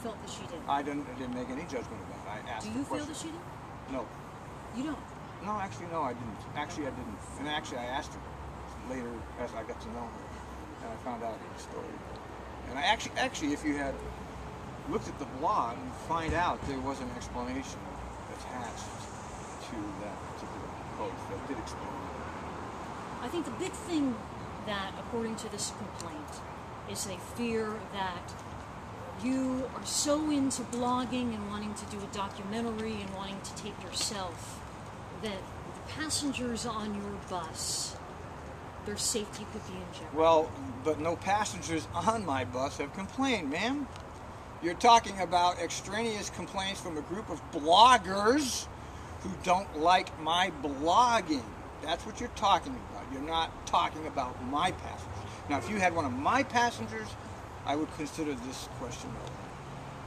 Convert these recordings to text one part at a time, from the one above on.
felt that she did? I didn't make any judgment about it. I asked Do you the feel question. that she did? No. You don't? No, actually, no, I didn't. Actually, I didn't. And actually, I asked her later as I got to know her, and I found out her story. And I actually, if you had looked at the blog, you find out there was an explanation attached to that particular post that did explain it. I think the big thing that, according to this complaint, is they fear that you are so into blogging and wanting to do a documentary and wanting to tape yourself that the passengers on your bus, their safety could be in jeopardy. Well, but no passengers on my bus have complained, ma'am. You're talking about extraneous complaints from a group of bloggers who don't like my blogging. That's what you're talking about. You're not talking about my passengers. Now, if you had one of my passengers, I would consider this question relevant.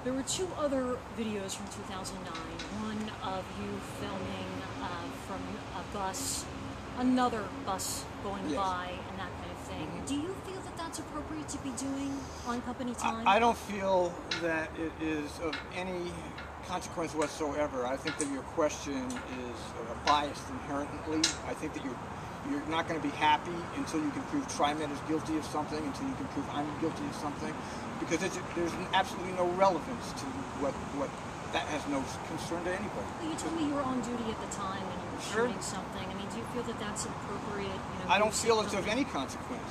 There were two other videos from 2009. One of you filming from a bus, another bus going Yes. by, and that kind of thing. Mm-hmm. Do you feel that that's appropriate to be doing on company time? I don't feel that it is of any consequence whatsoever. I think that your question is biased inherently. I think that you're not going to be happy until you can prove TriMet is guilty of something, until you can prove I'm guilty of something, because there's absolutely no relevance to what that has no concern to anybody. Well, you told me you were on duty at the time and you were Sure. shooting something. I mean, do you feel that that's an appropriate? I don't feel it's of any consequence.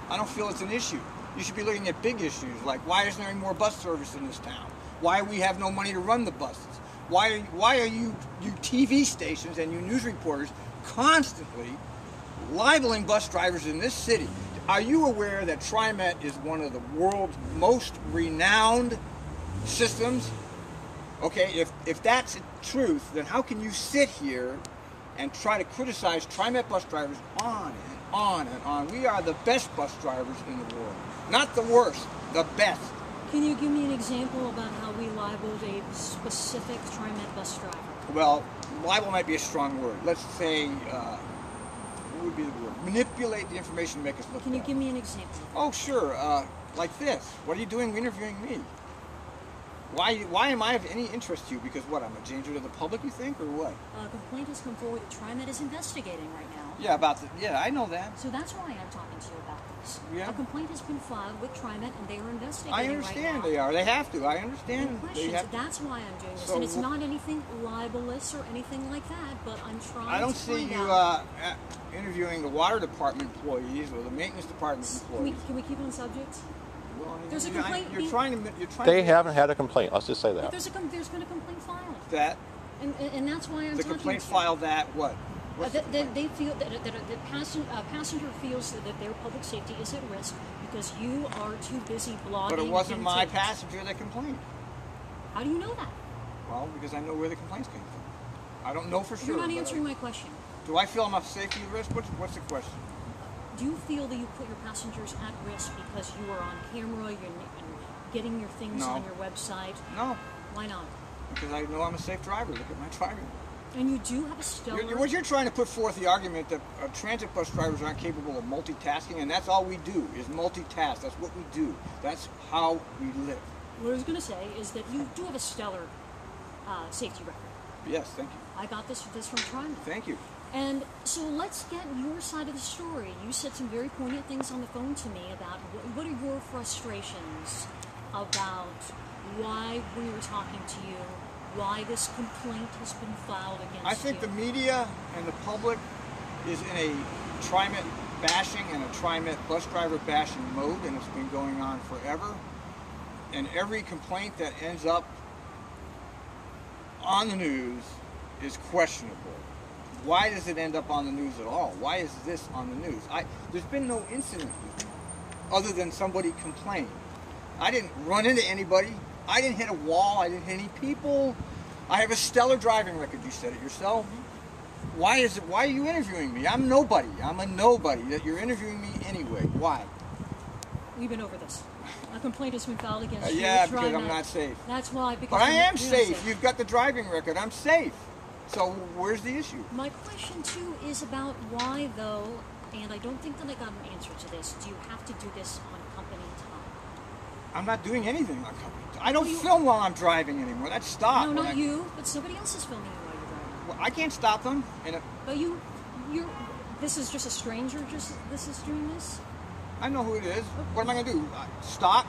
I don't feel it's an issue. You should be looking at big issues like why isn't there any more bus service in this town? Why we have no money to run the buses? Why are you TV stations and you news reporters constantly libeling bus drivers in this city? Are you aware that TriMet is one of the world's most renowned systems? Okay, if that's the truth, then how can you sit here and try to criticize TriMet bus drivers on and on and on? We are the best bus drivers in the world. Not the worst, the best. Can you give me an example about how we libeled a specific TriMet bus driver? Well, libel might be a strong word. Let's say, what would be the word? Manipulate the information to make us look Can you bad. give me an example? Oh, sure. Like this. What are you doing interviewing me? Why am I of any interest to you? Because what, I'm a danger to the public, you think, or what? A complaint has come forward that TriMet is investigating right now. Yeah, I know that. So that's why I'm talking to you about this. Yeah. A complaint has been filed with TriMet and they are investigating I understand right now. they are. They have to. I understand. No They questions. have. That's why I'm doing this. So And it's not anything libelous or anything like that, but I'm trying to I don't see find you out. interviewing the water department employees or the maintenance department employees. Can we keep on subject? Well, There's a you know, complaint You're being- trying to. They haven't had a complaint. Let's just say But that. there's been a complaint filed. That And that's why I'm the talking complaint to you. filed that what? What's the That complaint? they feel that a passenger feels that their public safety is at risk because you are too busy blogging. But it wasn't and my taping. passenger that complained. How do you know that? Well, because I know where the complaints came from. I don't know for sure. You're not but answering my question. Do I feel I'm a safety risk? What's the question? Do you feel that you put your passengers at risk because you are on camera, you're getting your things No. on your website? No, Why not? because I know I'm a safe driver. Look at my driving. And you do have a stellar... What you're trying to put forth the argument that transit bus drivers aren't capable of multitasking, and that's all we do is multitask. That's what we do. That's how we live. What I was going to say is that you do have a stellar safety record. Yes, thank you. I got this from TriMet. Thank you. And so let's get your side of the story. You said some very poignant things on the phone to me about what are your frustrations about why we were talking to you, why this complaint has been filed against you. I think the media and the public is in a TriMet bashing and a TriMet bus driver bashing mode, and it's been going on forever. And every complaint that ends up on the news is questionable. Why does it end up on the news at all? Why is this on the news? There's been no incident with me, other than somebody complained. I didn't run into anybody. I didn't hit a wall. I didn't hit any people. I have a stellar driving record. You said it yourself. Why are you interviewing me? I'm nobody. I'm a nobody. That you're interviewing me anyway. Why? We've been over this. A complaint has been filed against you. Yeah, with because I'm TriMet. not safe. That's why. Because But I you're am not safe. You've got the driving record. I'm safe. So where's the issue? My question too is about why though, and I don't think that I got an answer to this. Do you have to do this on company time? I'm not doing anything on company time. I don't film while I'm driving anymore. That's stopped. No, not you, but somebody else is filming you while you're driving. Well, I can't stop them. But you're. This is just a stranger. This is doing this. I know who it is. What am I going to do? Stop?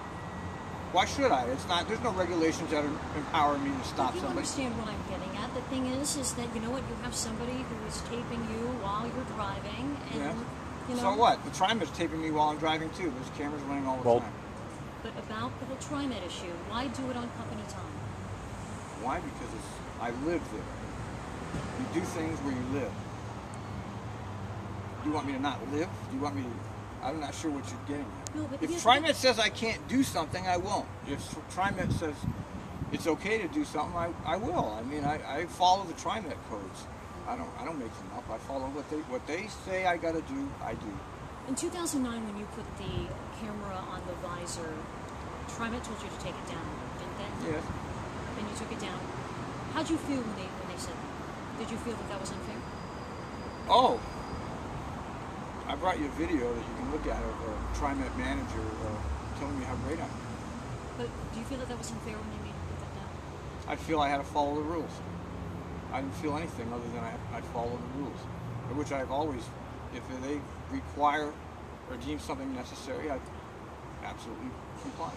Why should I? It's not. There's no regulations that empower me to stop You somebody. understand what I'm getting at. The thing is that you know what? You have somebody who is taping you while you're driving, and you know. So what? The TriMet's taping me while I'm driving too. There's cameras running all the time. But about the whole TriMet issue, why do it on company time? Why? Because I live there. You do things where you live. You want me to not live? You want me to... I'm not sure what you're getting at. No, but if TriMet says I can't do something, I won't. If TriMet says it's okay to do something, I will. I mean, I follow the TriMet codes. I don't make them up. I follow what they say I got to do. I do. In 2009, when you put the camera on the visor, TriMet told you to take it down, didn't they? Yes. And you took it down. How'd you feel when they said that? Did you feel that was unfair? Oh. I brought you a video that you can look at of a TriMet manager telling me how great I am. But do you feel that was unfair when they made you put that down? I feel I had to follow the rules. I didn't feel anything other than I'd follow the rules, which I've always, if they require or deem something necessary, I absolutely comply.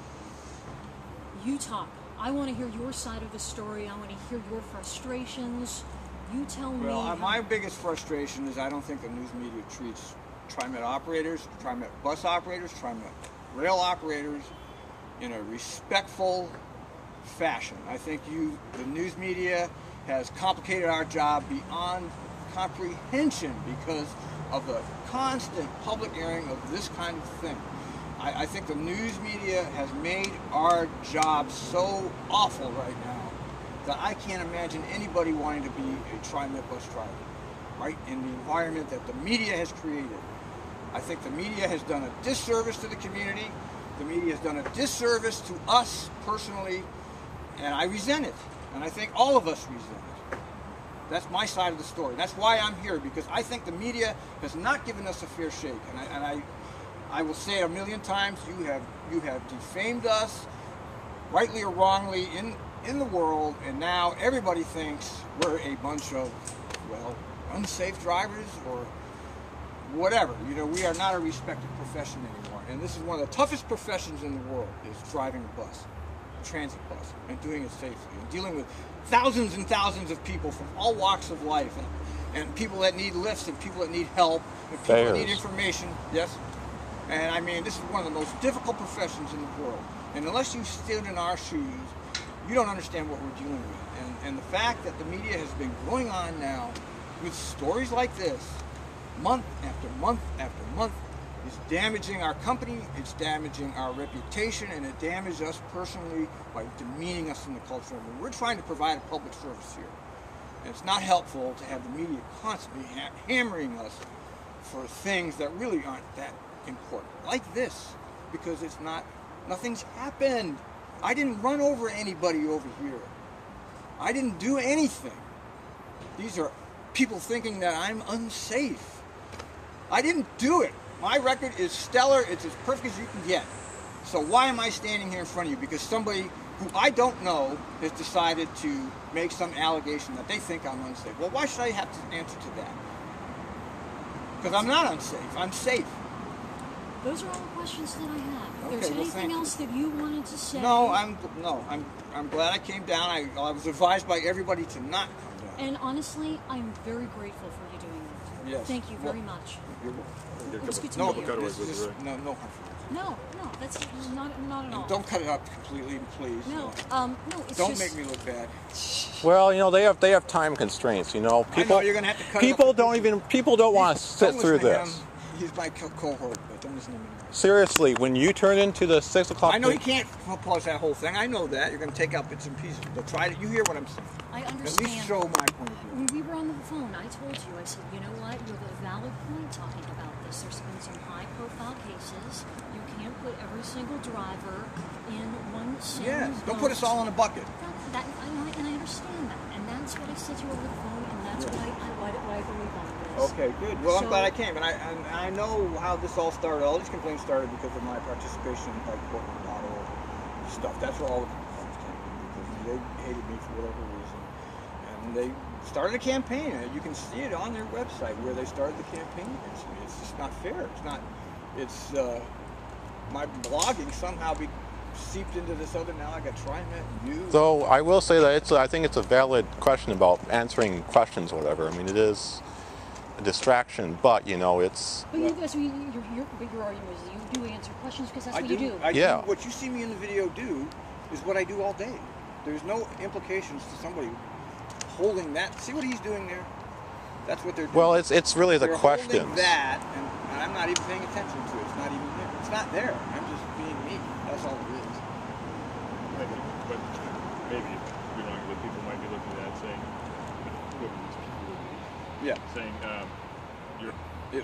You talk. I want to hear your side of the story. I want to hear your frustrations. You tell me. Well, my biggest frustration is I don't think the news media treats TriMet operators, TriMet bus operators, TriMet rail operators in a respectful fashion. I think the news media has complicated our job beyond comprehension because of the constant public airing of this kind of thing. I think the news media has made our job so awful right now that I can't imagine anybody wanting to be a TriMet bus driver, right, in the environment that the media has created. I think the media has done a disservice to the community. The media has done a disservice to us personally, and I resent it. And I think all of us resent it. That's my side of the story. That's why I'm here, because I think the media has not given us a fair shake. And I will say it a million times, you have defamed us, rightly or wrongly, in the world, and now everybody thinks we're a bunch of, well, unsafe drivers or whatever. You know, we are not a respected profession anymore. And this is one of the toughest professions in the world, is driving a bus, a transit bus, and doing it safely, and dealing with thousands and thousands of people from all walks of life, and people that need lifts, and people that need help, and people that need information. Yes? And I mean, this is one of the most difficult professions in the world. And unless you stood in our shoes, you don't understand what we're dealing with. And the fact that the media has been going on now with stories like this, month after month after month, is damaging our company, it's damaging our reputation, and it damages us personally by demeaning us in the culture. I mean, we're trying to provide a public service here. And it's not helpful to have the media constantly hammering us for things that really aren't that important. Like this, because nothing's happened. I didn't run over anybody over here. I didn't do anything. These are people thinking that I'm unsafe. I didn't do it. My record is stellar. It's as perfect as you can get. So why am I standing here in front of you? Because somebody who I don't know has decided to make some allegation that they think I'm unsafe. Well, why should I have to answer to that? Because I'm not unsafe. I'm safe. Those are all the questions that I have. If Okay, there's well, anything else that you wanted to say. No, I'm glad I came down. I was advised by everybody to not come down. And honestly, I'm very grateful for you doing that. Yes. Thank you very much. It was good to No, meet you. no. No, that's not at all. Don't cut it up completely, please. No, it's don't just... make me look bad. Well, you know, they have time constraints. You know, people. I know you're gonna have to cut people it up. People don't want to sit Don't through listen to this. him. He's my cohort, but don't listen to him. Seriously, when you turn into the 6 o'clock... I know you can't pause that whole thing. I know that. You're going to take out bits and pieces. But try to... You hear what I'm saying. I understand. At least show my point of view. When we were on the phone, I told you, I said, you know what? You have a valid point talking about this. There's been some high-profile cases. You can't put every single driver in one single Yes. Don't put us all in a bucket. And I understand that. And that's what I said to you over the phone, and that's what I believe on this. Okay, good. Well, I'm glad I came. And I know how this all started. All these complaints started because of my participation in Portland.org. stuff. That's where all the complaints came from, because they hated me for whatever reason. And they started a campaign. You can see it on their website where they started the campaign against me. It's just not fair. It's not. It's my blogging somehow seeped into this other. Now I got TriMet and you. So I will say that I think it's a valid question about answering questions or whatever. I mean, it is a distraction, but you know, it's. But your argument is you do answer questions because that's what you do. I Yeah. do. What you see me in the video do is what I do all day. There's no implications to somebody holding that. See what he's doing there? That's what they're doing. Well, it's really the They're questions. holding that, and I'm not even paying attention to it. It's not even there. It's not there. I'm just being me. That's all it is. But maybe you're wrong. That people might be looking at that saying, whoever these people would be, Yeah. saying you're